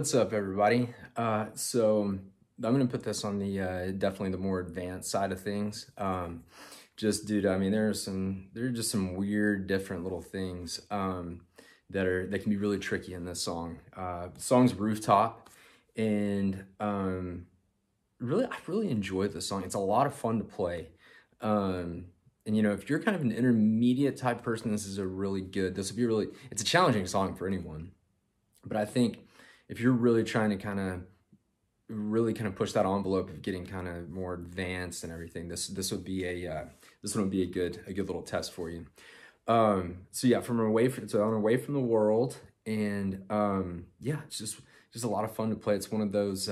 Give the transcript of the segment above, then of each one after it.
What's up, everybody? So I'm gonna put this on the definitely the more advanced side of things. Just due to, I mean, there are just some weird, different little things that can be really tricky in this song. The song's Rooftop, and I really enjoyed the song. It's a lot of fun to play. And you know, if you're kind of an intermediate type person, this would be really, it's a challenging song for anyone. But I think if you're really trying to kind of push that envelope of getting kind of more advanced and everything, this would be a good little test for you. So yeah, on Away from the World, and yeah, it's just a lot of fun to play. It's one of those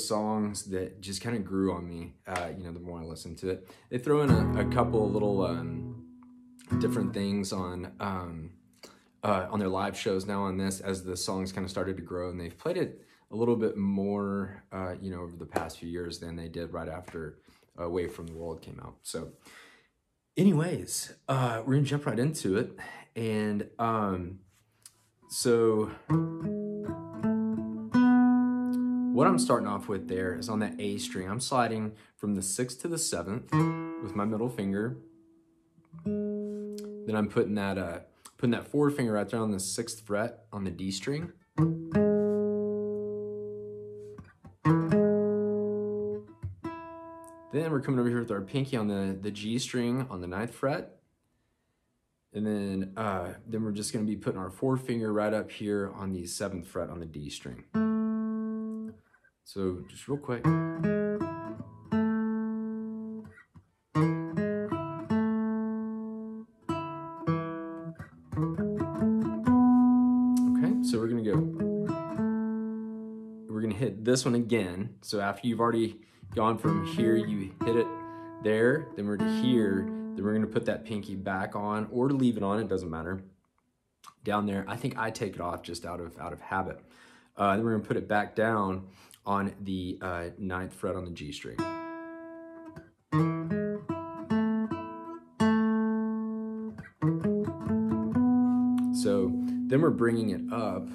songs that just kind of grew on me. You know, the more I listen to it, they throw in a couple of little different things on their live shows now on this, as the songs kind of started to grow, and they've played it a little bit more, you know, over the past few years than they did right after Away from the World came out. So anyways, we're gonna jump right into it. And so what I'm starting off with there is on that A string. I'm sliding from the 6th to the 7th with my middle finger. Then I'm putting that forefinger right there on the 6th fret on the D string. Then we're coming over here with our pinky on the G string on the 9th fret. And then we're just gonna be putting our forefinger right up here on the 7th fret on the D string. So just real quick. So we're gonna hit this one again. So after you've already gone from here, you hit it there, then we're to here, then we're gonna put that pinky back on, or to leave it on, it doesn't matter. Down there, I think I take it off just out of habit. Then we're gonna put it back down on the 9th fret on the G string. So then we're bringing it up.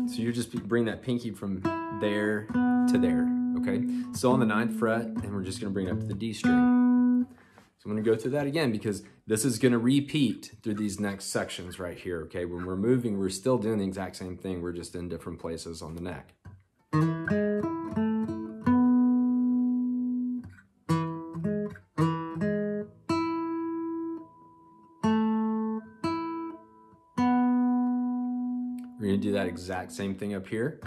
So you're just bring that pinky from there to there, okay? So on the 9th fret, and we're just gonna bring it up to the D string. So I'm gonna go through that again, because this is gonna repeat through these next sections right here, okay? When we're moving, we're still doing the exact same thing, we're just in different places on the neck. We're gonna do that exact same thing up here,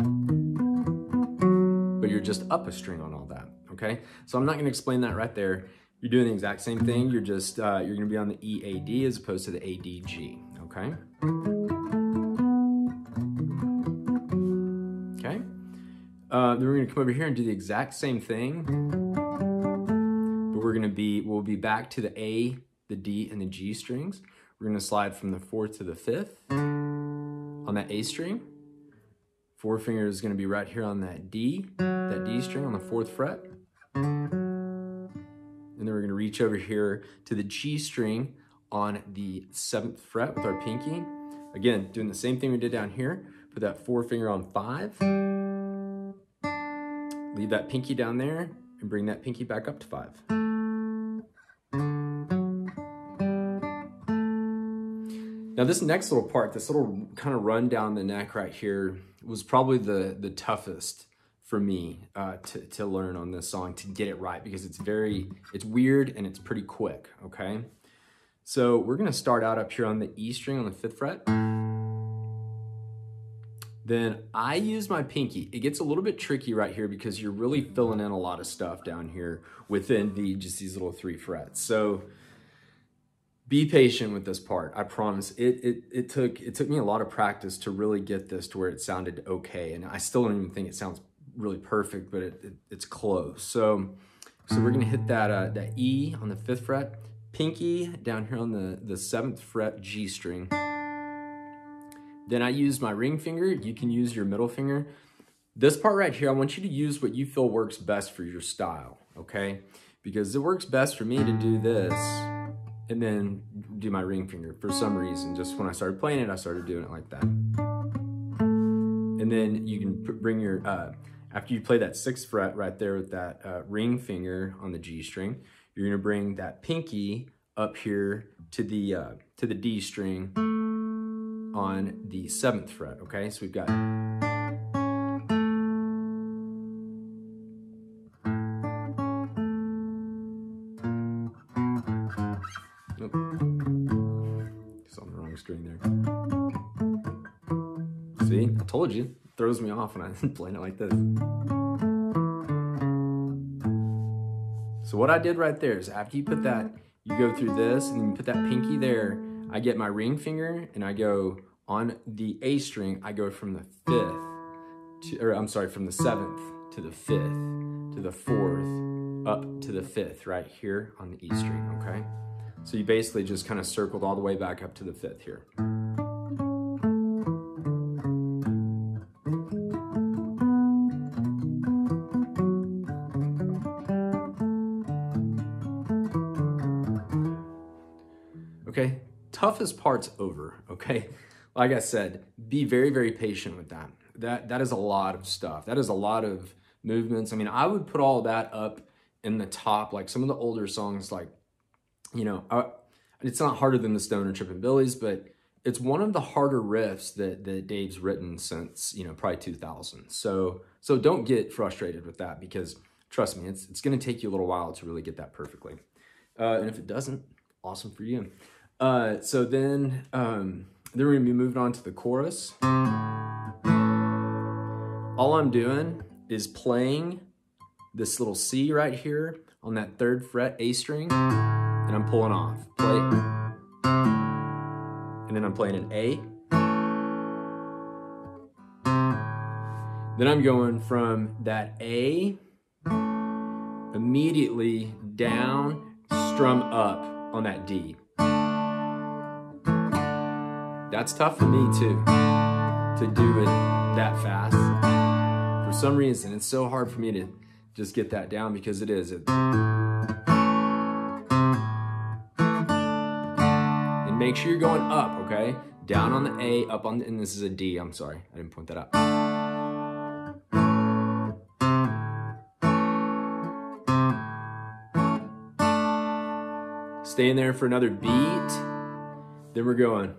but you're just up a string on all that, okay? So I'm not gonna explain that right there. You're doing the exact same thing, you're just, you're gonna be on the EAD as opposed to the ADG, okay? Okay? Then we're gonna come over here and do the exact same thing, but we'll be back to the A, the D, and the G strings. We're gonna slide from the 4th to the 5th. On that A string, forefinger is going to be right here on that D string on the 4th fret. And then we're going to reach over here to the G string on the 7th fret with our pinky. Again, doing the same thing we did down here. Put that forefinger on 5. Leave that pinky down there and bring that pinky back up to 5. Now this next little part, this little kind of run down the neck right here was probably the toughest for me to learn on this song, to get it right, because it's weird and it's pretty quick, okay? So we're gonna start out up here on the E string on the 5th fret. Then I use my pinky. It gets a little bit tricky right here because you're really filling in a lot of stuff down here within just these little 3 frets. So be patient with this part. I promise. It took me a lot of practice to really get this to where it sounded okay. And I still don't even think it sounds really perfect, but it's close. So we're gonna hit that E on the 5th fret, pinky down here on the 7th fret G string. Then I use my ring finger. You can use your middle finger. This part right here, I want you to use what you feel works best for your style, okay? Because it works best for me to do this and then do my ring finger for some reason. Just when I started playing it, I started doing it like that. And then you can bring your, after you play that 6th fret right there with that ring finger on the G string, you're gonna bring that pinky up here to the D string on the 7th fret, okay? So we've got, it's on the wrong string there. See, I told you, it throws me off when I'm playing it like this. So what I did right there is after you put that, you go through this and then you put that pinky there, I get my ring finger and I go on the A string, I go from the 5th from the 7th to the 5th to the 4th up to the 5th right here on the E string, okay? So you basically just kind of circled all the way back up to the 5th here. Okay, toughest part's over, okay? Like I said, be very, very patient with that. That is a lot of stuff. That is a lot of movements. I mean, I would put all that up in the top, like some of the older songs, like, you know, it's not harder than the Stoner Trippin' Billies, but it's one of the harder riffs that Dave's written since, you know, probably 2000. So don't get frustrated with that, because trust me, it's gonna take you a little while to really get that perfectly. And if it doesn't, awesome for you. So then we're gonna be moving on to the chorus. All I'm doing is playing this little C right here on that 3rd fret A string, and I'm pulling off. Play. And then I'm playing an A. Then I'm going from that A immediately down, strum up on that D. That's tough for me too, to do it that fast. For some reason, it's so hard for me to just get that down, because it is. And make sure you're going up, okay? Down on the A, up on the, and this is a D, I'm sorry, I didn't point that out. Staying there for another beat. Then we're going.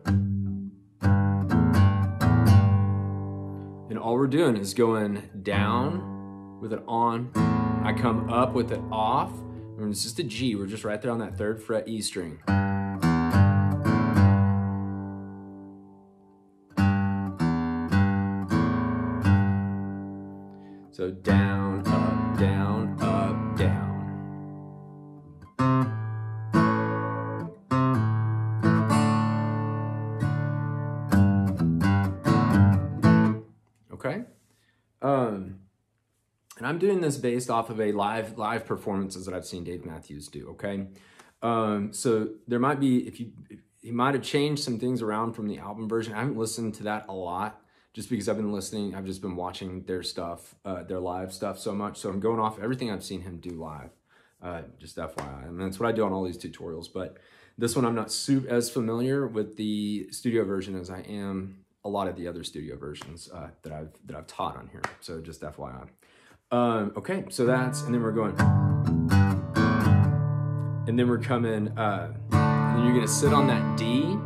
And all we're doing is going down with it on. I come up with it off. And it's just a G. We're just right there on that 3rd fret E string. So down, up, down, up, down. Okay? And I'm doing this based off of a live performances that I've seen Dave Matthews do, okay? So there might be, he might have changed some things around from the album version. I haven't listened to that a lot, just because I've just been watching their stuff, their live stuff so much. So I'm going off everything I've seen him do live, just FYI. I mean, that's what I do on all these tutorials. But This one I'm not as familiar with the studio version as I am a lot of the other studio versions that I've taught on here. So just FYI. Okay, so that's, and then we're going, and then we're coming, and then you're gonna sit on that D.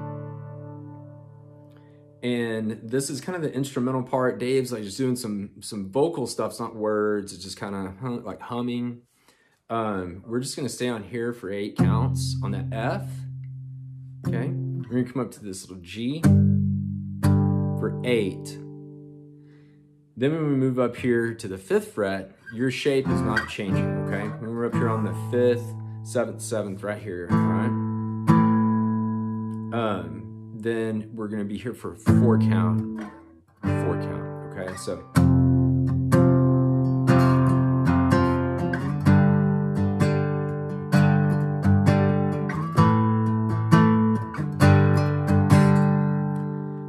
And this is kind of the instrumental part. Dave's like just doing some vocal stuff. It's not words. It's just kind of like humming. We're just gonna stay on here for 8 counts on that F. Okay, we're gonna come up to this little G for 8. Then when we move up here to the 5th fret, your shape is not changing. Okay, when we're up here on the 5th, 7th, 7th, right here, right? Then we're gonna be here for 4 count, okay? So.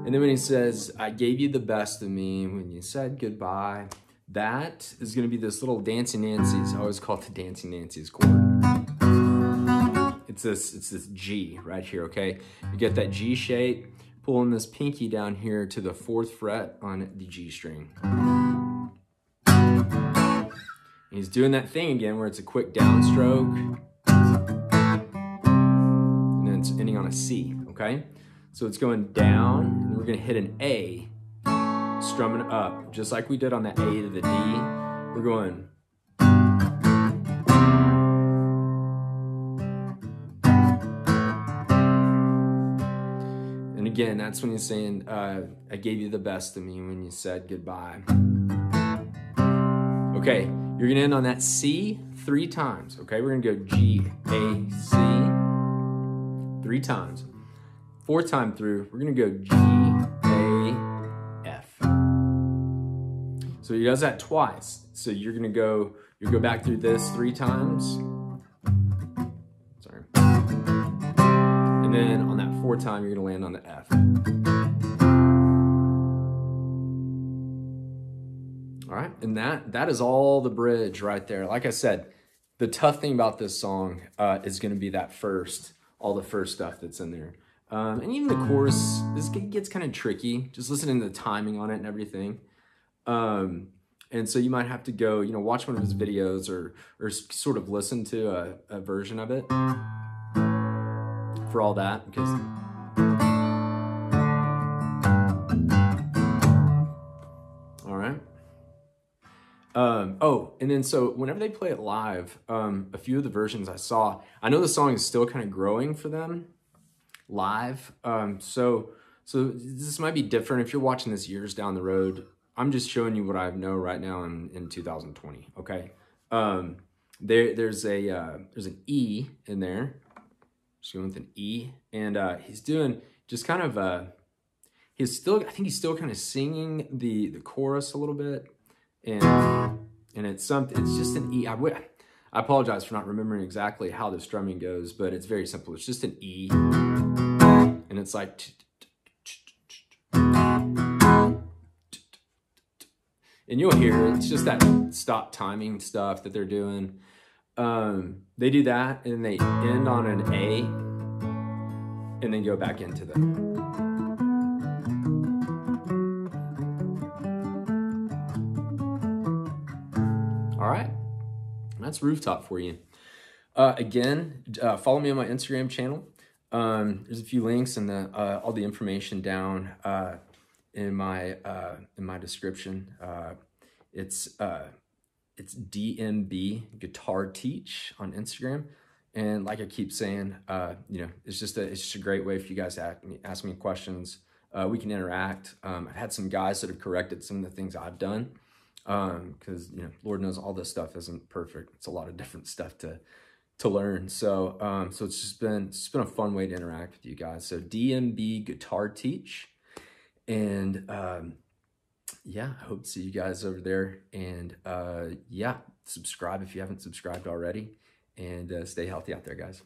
And then when he says, I gave you the best of me when you said goodbye, that is gonna be this little Dancing Nancy's, I always call it the Dancing Nancy's chord. It's this G right here, okay? You get that G shape, pulling this pinky down here to the 4th fret on the G string. And he's doing that thing again where it's a quick downstroke, and then it's ending on a C, okay? So it's going down, and we're gonna hit an A, strumming up, just like we did on the A to the D. We're going, and again, that's when he's saying, I gave you the best of me when you said goodbye. Okay, you're gonna end on that C 3 times, okay? We're gonna go G, A, C, 3 times. 4th time through, we're gonna go G, A, F. So he does that twice. So you're gonna go, you go back through this 3 times. Sorry. And then on that 4th time, you're gonna land on the F. All right, and that is all the bridge right there. Like I said, the tough thing about this song is gonna be that all the first stuff that's in there. And even the chorus, this gets kind of tricky, just listening to the timing on it and everything. And so you might have to go, watch one of his videos or sort of listen to a version of it for all that, because all right. Oh, and then so whenever they play it live, a few of the versions I know the song is still kind of growing for them live. So this might be different if you're watching this years down the road. I'm just showing you what I know right now in 2020. Okay. There's an E in there. Just going with an E, and he's doing just kind of I think he's still kind of singing the chorus a little bit, and it's just an E. I apologize for not remembering exactly how the strumming goes, but it's very simple. It's just an E, and it's like, and you'll hear it. It's just that stop timing stuff that they're doing. They do that, and they end on an A, and then go back into the. All right, that's Rooftop for you. Again, follow me on my Instagram channel. There's a few links and all the information down in my description. It's DMB Guitar Teach on Instagram, and like I keep saying, it's just a great way for you guys to ask me questions. We can interact. I've had some guys that have corrected some of the things I've done, because Lord knows all this stuff isn't perfect. It's a lot of different stuff to learn. So it's been a fun way to interact with you guys. So DMB Guitar Teach, and yeah, I hope to see you guys over there. And yeah, subscribe if you haven't subscribed already, and stay healthy out there, guys.